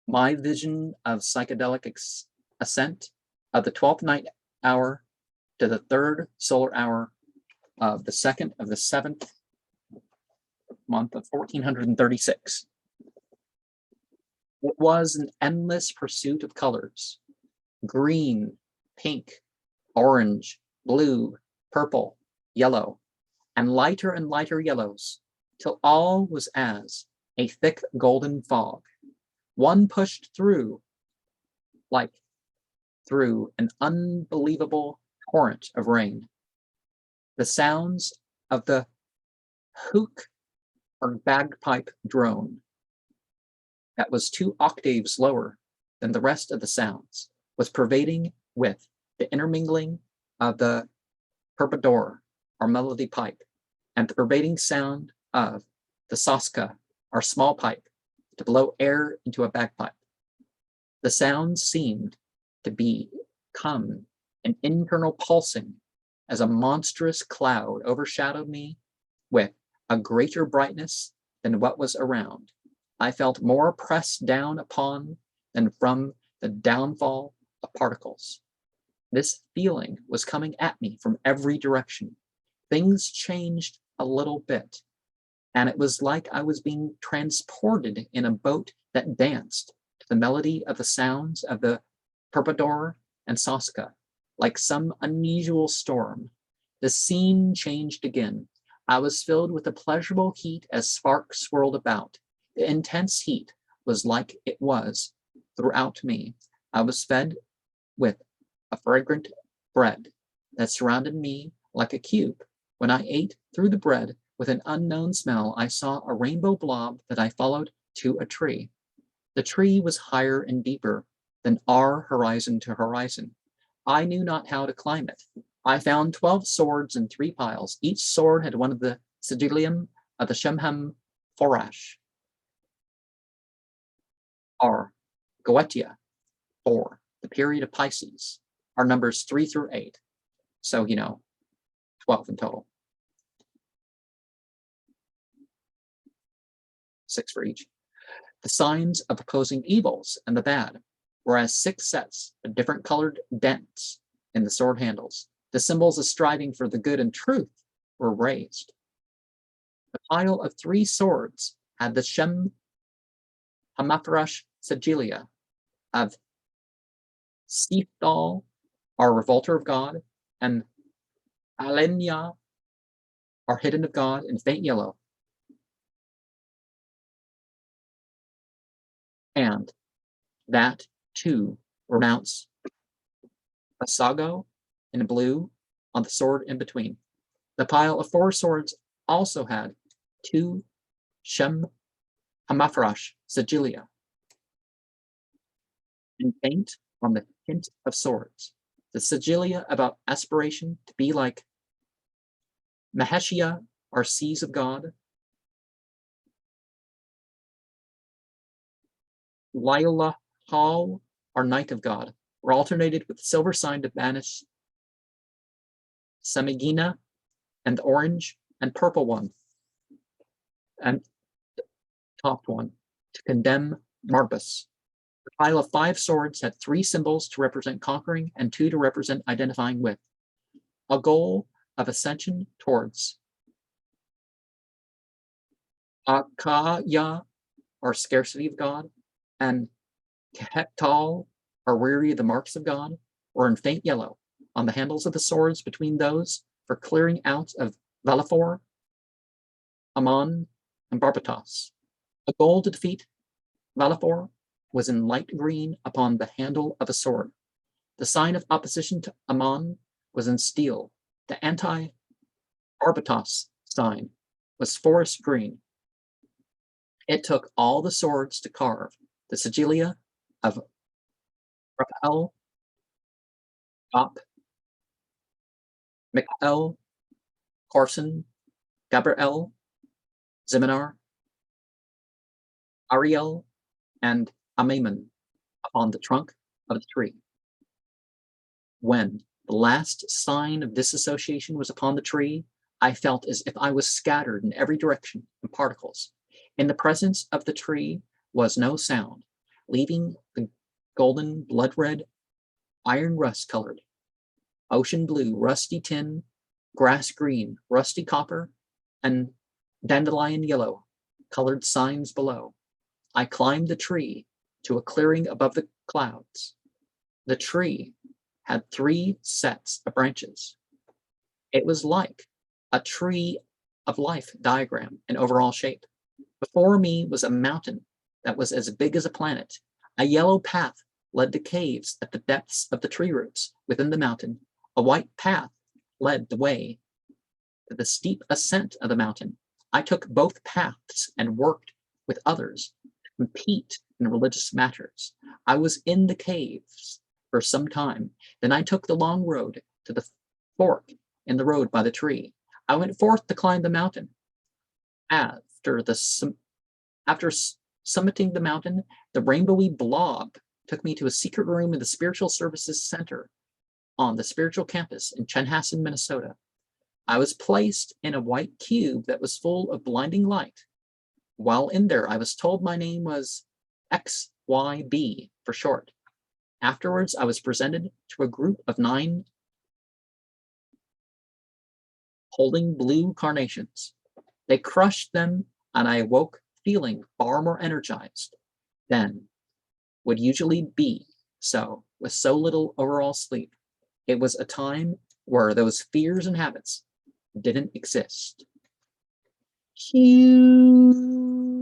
My vision of psychedelic ascent of the 12th night hour to the third solar hour of the second of the seventh month of 1436. It was an endless pursuit of colors: green, pink, orange, blue, purple, yellow, and lighter yellows, till all was as a thick golden fog. One pushed through like through an unbelievable torrent of rain. The sounds of the hook or bagpipe drone that was 2 octaves lower than the rest of the sounds was pervading with the intermingling of the perpedor or melody pipe and the pervading sound of the saska or small pipe to blow air into a bagpipe. The sounds seemed to become an internal pulsing as a monstrous cloud overshadowed me with a greater brightness than what was around. I felt more pressed down upon than from the downfall of particles. This feeling was coming at me from every direction. Things changed a little bit, and it was like I was being transported in a boat that danced to the melody of the sounds of the perpedor and saska, like some unusual storm. The scene changed again. I was filled with a pleasurable heat as sparks swirled about. The intense heat was like it was throughout me. I was fed with a fragrant bread that surrounded me like a cube. When I ate through the bread with an unknown smell, I saw a rainbow blob that I followed to a tree. The tree was higher and deeper than our horizon to horizon. I knew not how to climb it. I found 12 swords in 3 piles. Each sword had one of the sigillium of the Shemham Forash, or Goetia, for the period of Pisces, are numbers 3 through 8. So, 12 in total. 6 for each. The signs of opposing evils and the bad, whereas 6 sets of different colored dents in the sword handles. The symbols of striving for the good and truth were raised. The pile of 3 swords had the Shem Hamafrash Sigilia of Sifdal, our revolter of God, and Alenia, our hidden of God, in faint yellow. And that, too, renounced Asago in blue on the sword in between. The pile of 4 swords also had 2 Shem Hamafrash Sigilia in faint on the hint of swords. The sigilia about aspiration to be like Maheshia, our seas of God, Lila Hall, our night of God, were alternated with silver sign to banish Samigina and the orange and purple one, and topped one to condemn Marbus. The pile of 5 swords had 3 symbols to represent conquering and 2 to represent identifying with. A goal of ascension towards Akaya, or scarcity of God, and Kehektal, or weary of the marks of God, were in faint yellow on the handles of the swords between those for clearing out of Valafor, Amon, and Barbatos. A goal to defeat Valafor was in light green upon the handle of a sword. The sign of opposition to Amon was in steel. The anti-Barbatos sign was forest green. It took all the swords to carve the sigilia of Raphael, Op, Mikael, Corson, Gabriel, Ziminar, Ariel, and Amaman upon the trunk of the tree. When the last sign of disassociation was upon the tree, I felt as if I was scattered in every direction in particles. In the presence of the tree was no sound. leaving the golden, blood red, iron rust colored, ocean blue, rusty tin, grass green, rusty copper, and dandelion yellow colored signs below. I climbed the tree to a clearing above the clouds. The tree had 3 sets of branches. It was like a tree of life diagram in overall shape. Before me was a mountain that was as big as a planet. A yellow path led to caves at the depths of the tree roots within the mountain. A white path led the way to the steep ascent of the mountain. I took both paths and worked with others to compete in religious matters. I was in the caves for some time. Then I took the long road to the fork in the road by the tree. I went forth to climb the mountain. After summiting the mountain, the rainbowy blob took me to a secret room in the Spiritual Services Center on the spiritual campus in Chanhassen, Minnesota. I was placed in a white cube that was full of blinding light. While in there, I was told my name was XYB for short. Afterwards, I was presented to a group of 9 holding blue carnations. They crushed them, and I awoke feeling far more energized than would usually be so with so little overall sleep. It was a time where those fears and habits didn't exist. Huge.